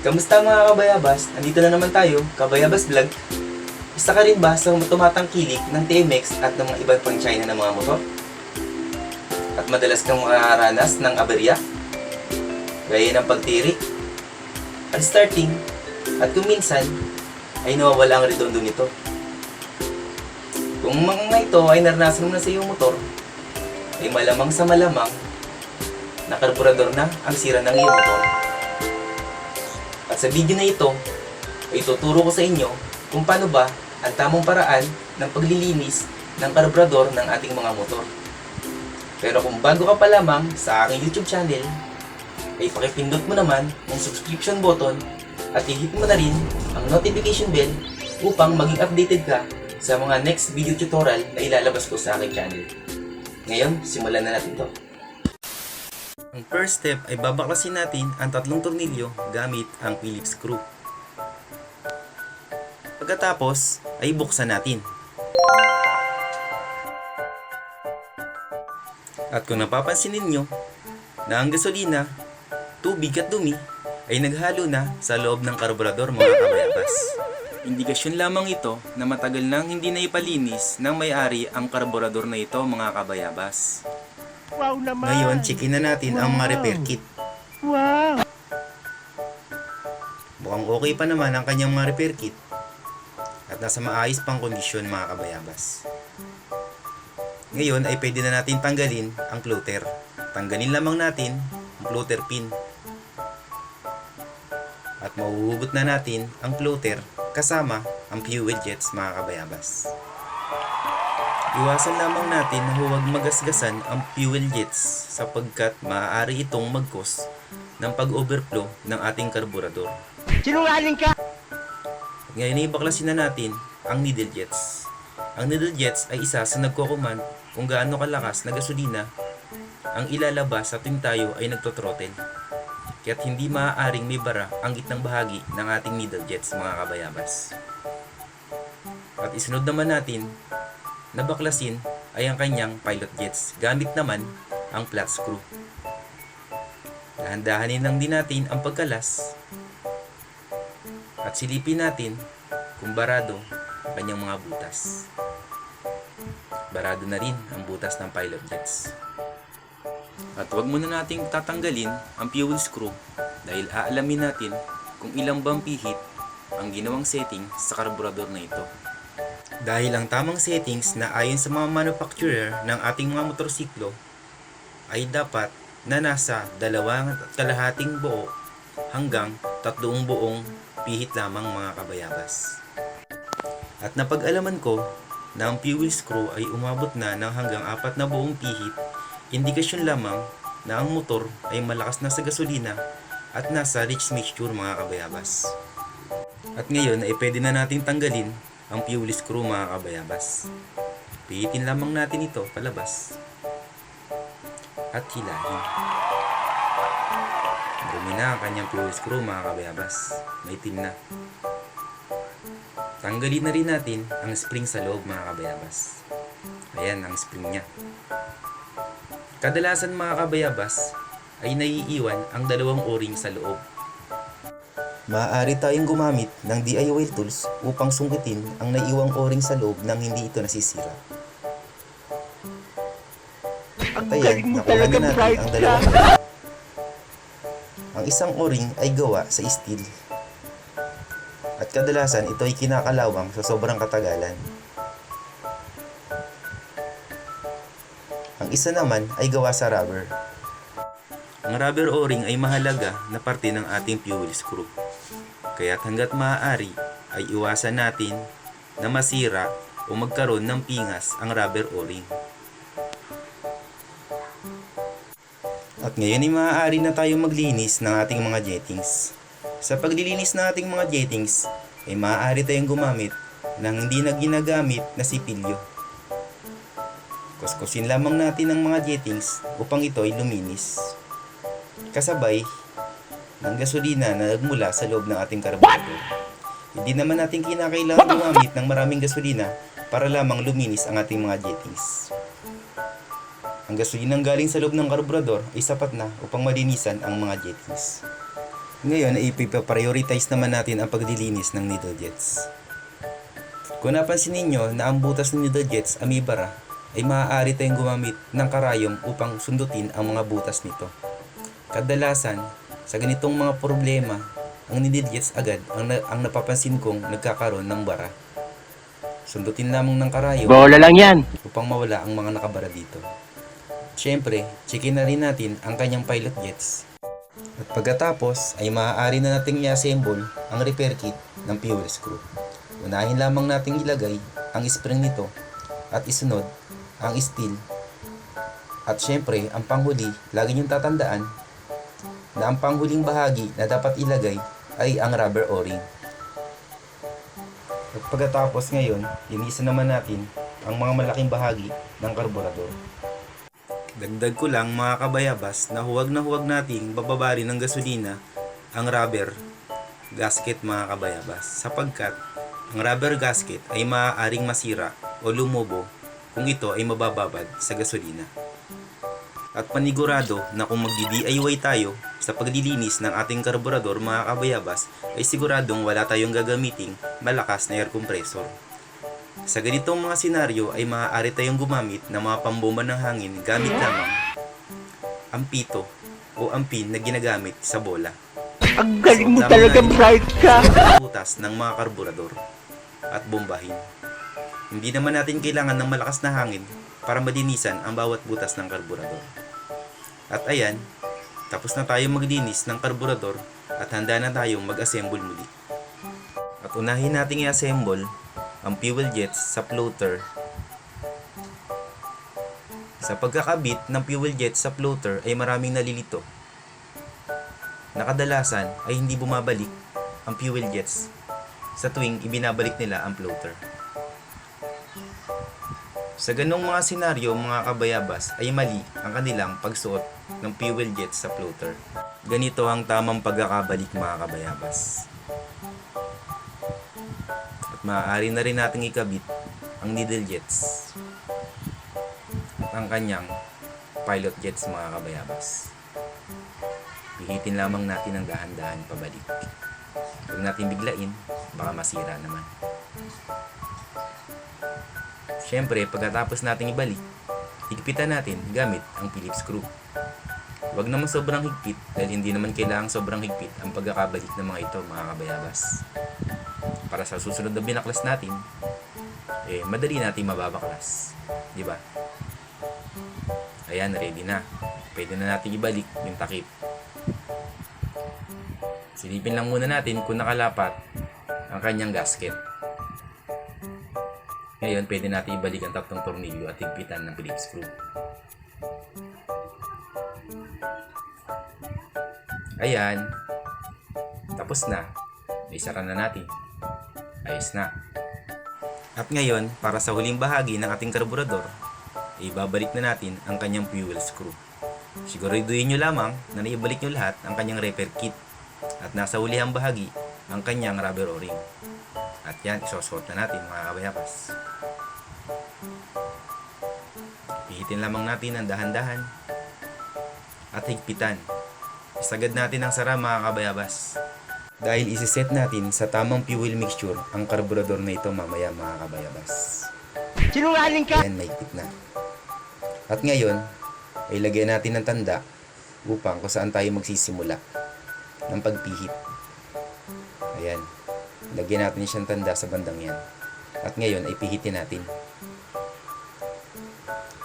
Kamusta mga kabayabas? Nandito na naman tayo, Kabayabas Vlog. Isa ka rin ba sa tumatangkilik ng TMX at ng mga ibang pang China na mga motor? At madalas kang makaranas ng aberya? Gaya ng pagtirik, at starting, at kung minsan, ay nawawala ang redondo nito. Kung mga ito ay naranasan mo na sa iyong motor, ay malamang sa malamang na karburador na ang sira ng iyong motor. At sa video na ito, ay tuturo ko sa inyo kung paano ba ang tamang paraan ng paglilinis ng karburador ng ating mga motor. Pero kung bago ka pa lamang sa aking YouTube channel, ay pakipindot mo naman ang subscription button at i-hit mo na rin ang notification bell upang maging updated ka sa mga next video tutorial na ilalabas ko sa aking channel. Ngayon, simulan na natin to. Ang first step ay babaklasin natin ang tatlong tornilyo gamit ang Phillips screw. Pagkatapos ay buksan natin. At kung napapansin ninyo na ang gasolina, tubig at dumi ay naghalo na sa loob ng karburador mga kabayabas. Indikasyon lamang ito na matagal nang hindi na ipalinis ng may-ari ang karburador na ito mga kabayabas. Wow naman! Ngayon, checkin na natin ang mga repair kit. Wow! Mukhang okay pa naman ang kanyang mga repair kit at nasa maayos pang kondisyon mga kabayabas. Ngayon ay pwede na natin tanggalin ang floater. Tanggalin lamang natin ang floater pin. At mahuhugot na natin ang floater kasama ang fuel jets mga kabayabas. Iwasan lamang natin na huwag magasgasan ang fuel jets sapagkat maaari itong mag-cause ng pag-overflow ng ating karburador. Sinungaling ka! Ngayon ay baklasin na natin ang needle jets. Ang needle jets ay isa sa nagko-command kung gaano kalakas na gasolina ang ilalabas sa tuwing tayo ay nagto-throttle. Kaya't hindi maaaring may bara ang gitnang bahagi ng ating needle jets mga kabayabas. At isunod naman natin na baklasin ay ang kanyang pilot jets gamit naman ang flat screw. Dahan-dahanin lang din natin ang pagkalas at silipin natin kung barado ang kanyang mga butas. Barado na rin ang butas ng pilot jets. At huwag muna nating tatanggalin ang fuel screw dahil aalamin natin kung ilang bang pihit ang ginawang setting sa karburador na ito. Dahil ang tamang settings na ayon sa mga manufacturer ng ating mga motorsiklo ay dapat na nasa 2.5 buo hanggang 3 buong pihit lamang mga kabayabas. At napag-alaman ko na ang fuel screw ay umabot na ng hanggang 4 na buong pihit, indikasyon lamang na ang motor ay malakas na sa gasolina at nasa rich mixture mga kabayabas. At ngayon ay pwede na nating tanggalin ang fuel screw mga kabayabas. Pihitin lamang natin ito palabas at hilahin. Dumi na ang kanyang fuel screw mga kabayabas. Maitim na. Tanggalin na rin natin ang spring sa loob mga kabayabas. Ayan ang spring niya. Kadalasan mga kabayabas ay naiiwan ang 2 o-ring sa loob. Maaari tayong gumamit ng DIY tools upang sungkitin ang naiiwang o-ring sa loob nang hindi ito nasisira. At ayan, nakuha na natin ang 2. Ang isang o-ring ay gawa sa steel. At kadalasan ito ay kinakalawang sa sobrang katagalan. Ang isa naman ay gawa sa rubber. Ang rubber o-ring ay mahalaga na parte ng ating fuel screw. Kaya't hanggat maaari ay iwasan natin na masira o magkaroon ng pingas ang rubber o-ring. At ngayon ay maaari na tayong maglinis ng ating mga jettings. Sa paglilinis ng ating mga jettings ay maaari tayong gumamit ng hindi na ginagamit na sipilyo. Kuskusin lamang natin ang mga jettings upang ito ay luminis. Kasabay ng gasolina na nagmula sa loob ng ating karburador. Hindi naman natin kinakailangan gumamit ng maraming gasolina para lamang luminis ang ating mga jettings. Ang gasolinang galing sa loob ng karburador ay sapat na upang malinisan ang mga jettings. Ngayon ay ipiprioritize naman natin ang paglilinis ng needle jets. Kung napansin ninyo na ang butas ng needle jets amibara, ay maaari tayong gumamit ng karayom upang sundutin ang mga butas nito. Kadalasan, sa ganitong mga problema, ang needle jets agad ang napapansin kong nagkakaroon ng bara. Sundutin lamang ng karayom Bola lang yan. upang mawala ang mga nakabara dito. Siyempre, checkin na rin natin ang kanyang pilot jets. At pagkatapos ay maaari na nating i-assemble ang repair kit ng fuel screw. Unahin lamang nating ilagay ang spring nito at isunod ang steel. At syempre, ang panghuli, lagi niyong tatandaan na ang panghuling bahagi na dapat ilagay ay ang rubber o-ring. At pagkatapos ngayon, linisan naman natin ang mga malaking bahagi ng karburador. Dagdag ko lang mga kabayabas na huwag nating bababari ng gasolina ang rubber gasket mga kabayabas, sapagkat ang rubber gasket ay maaaring masira o lumubo kung ito ay mabababad sa gasolina. At panigurado na kung magdi-DIY tayo sa paglilinis ng ating karburador mga kabayabas, ay siguradong wala tayong gagamiting malakas na air compressor. Sa ganitong mga senaryo ay maaari tayong gumamit ng mga pambomba ng hangin gamit lamang ang pito o ang pin na ginagamit sa bola. Ang galing mo talaga, bright ka. Butas ng mga karburador at bombahin. Hindi naman natin kailangan ng malakas na hangin para malinisan ang bawat butas ng karburador. At ayan, tapos na tayong maglinis ng karburador at handa na tayong mag-assemble muli. At unahin nating i-assemble ang fuel jets sa floater. Sa pagkakabit ng fuel jets sa floater ay maraming nalilito. Nakadalasan ay hindi bumabalik ang fuel jets sa tuwing ibinabalik nila ang floater. Sa ganong mga senaryo mga kabayabas ay mali ang kanilang pagsuot ng fuel jets sa floater. Ganito ang tamang pagkakabalik mga kabayabas. Maaari na rin nating ikabit ang needle jets at ang kanyang pilot jets mga kabayabas. Pihitin lamang natin ang dahan-dahan pabalik. Huwag natin biglain, baka masira naman. Siyempre, pagkatapos nating ibalik, higpitan natin gamit ang Phillips screw. Huwag naman sobrang higpit dahil hindi naman kailangang sobrang higpit ang pagkakabalik ng mga ito mga kabayabas. Para sa susunod na binaklas natin, madali natin mababaklas. Diba? Ayan, ready na. Pwede na natin ibalik yung takip. Silipin lang muna natin kung nakalapat ang kanyang gasket. Ngayon, pwede natin ibalik ang tatlong tornilyo at higpitan ng Phillips screw. Ayan. Tapos na. Isara na natin. Ayos na. At ngayon, para sa huling bahagi ng ating karburador, ibabalik na natin ang kanyang fuel screw. Siguraduhin nyo lamang na naibalik nyo lahat ang kanyang repair kit at nasa hulihang bahagi ang kanyang rubber o-ring. At yan, isosot na natin mga kabayabas. Pihitin lamang natin ang dahan-dahan at higpitan. Isagad natin ang sara mga kabayabas. Dahil isiset natin sa tamang fuel mixture ang karburador na ito mamaya mga kabayabas. Sinungaling ka. Ayan, mahigpit na. At ngayon, ay lagyan natin ng tanda upang kung saan tayo magsisimula ng pagpihit. Ayan, lagyan natin siyang tanda sa bandang yan. At ngayon ay pihitin natin.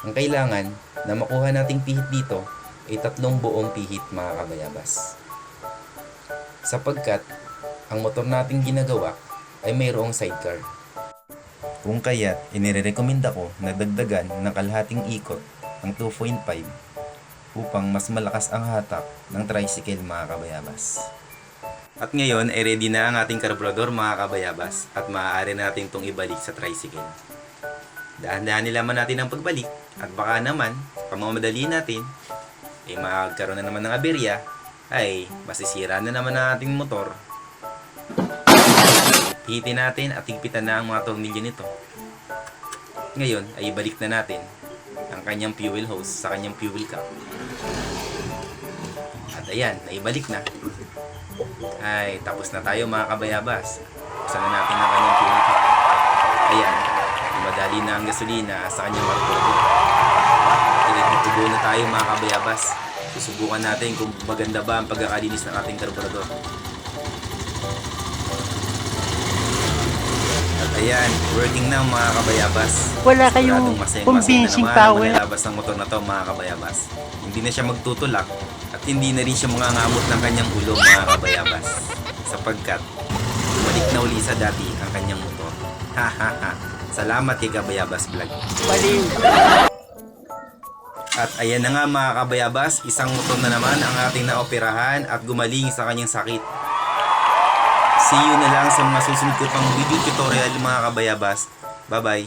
Ang kailangan na makuha nating pihit dito ay 3 buong pihit mga kabayabas. Sapagkat ang motor nating ginagawa ay mayroong sidecar. Kung kaya't inirekomenda ko na dagdagan ng kalahating ikot ng 2.5 upang mas malakas ang hatak ng tricycle mga kabayabas. At ngayon ay ready na ang ating karburador mga kabayabas at maaari natin itong ibalik sa tricycle. Dahan-dahan nilaman natin ang pagbalik at baka naman, pamamadali natin, ay magkaroon na naman ng aberya ay masisira na naman ang ating motor. Hihitin natin at higpitan na ang mga tornilyo nito. Ngayon ay ibalik na natin ang kanyang fuel hose sa kanyang fuel cap. At ayan, naibalik na. Ay, tapos na tayo mga kabayabas. Buksan na natin ang kanyang fuel tank. Ayan, dumadali na ang gasolina sa kanyang motor. Tubo na tayo mga kabayabas. Susubukan natin kung maganda ba ang pagkakalinis ng ating karburador. At ayan, working na mga kabayabas. Wala kayong Siguradong masayang-masaya convincing na naman power. ang malalabas ng motor na to mga kabayabas. Hindi na siya magtutulak at hindi na rin siya mangangamot ng kanyang ulo mga kabayabas. Sapagkat bumalik na uli sa dati ang kanyang motor. Hahaha. Salamat kay Kabayabas Vlog. Baliw. At ayan na nga mga kabayabas, isang motor na naman ang ating naoperahan at gumaling sa kanyang sakit. See you na lang sa mga susunod ko pang video tutorial mga kabayabas. Bye bye.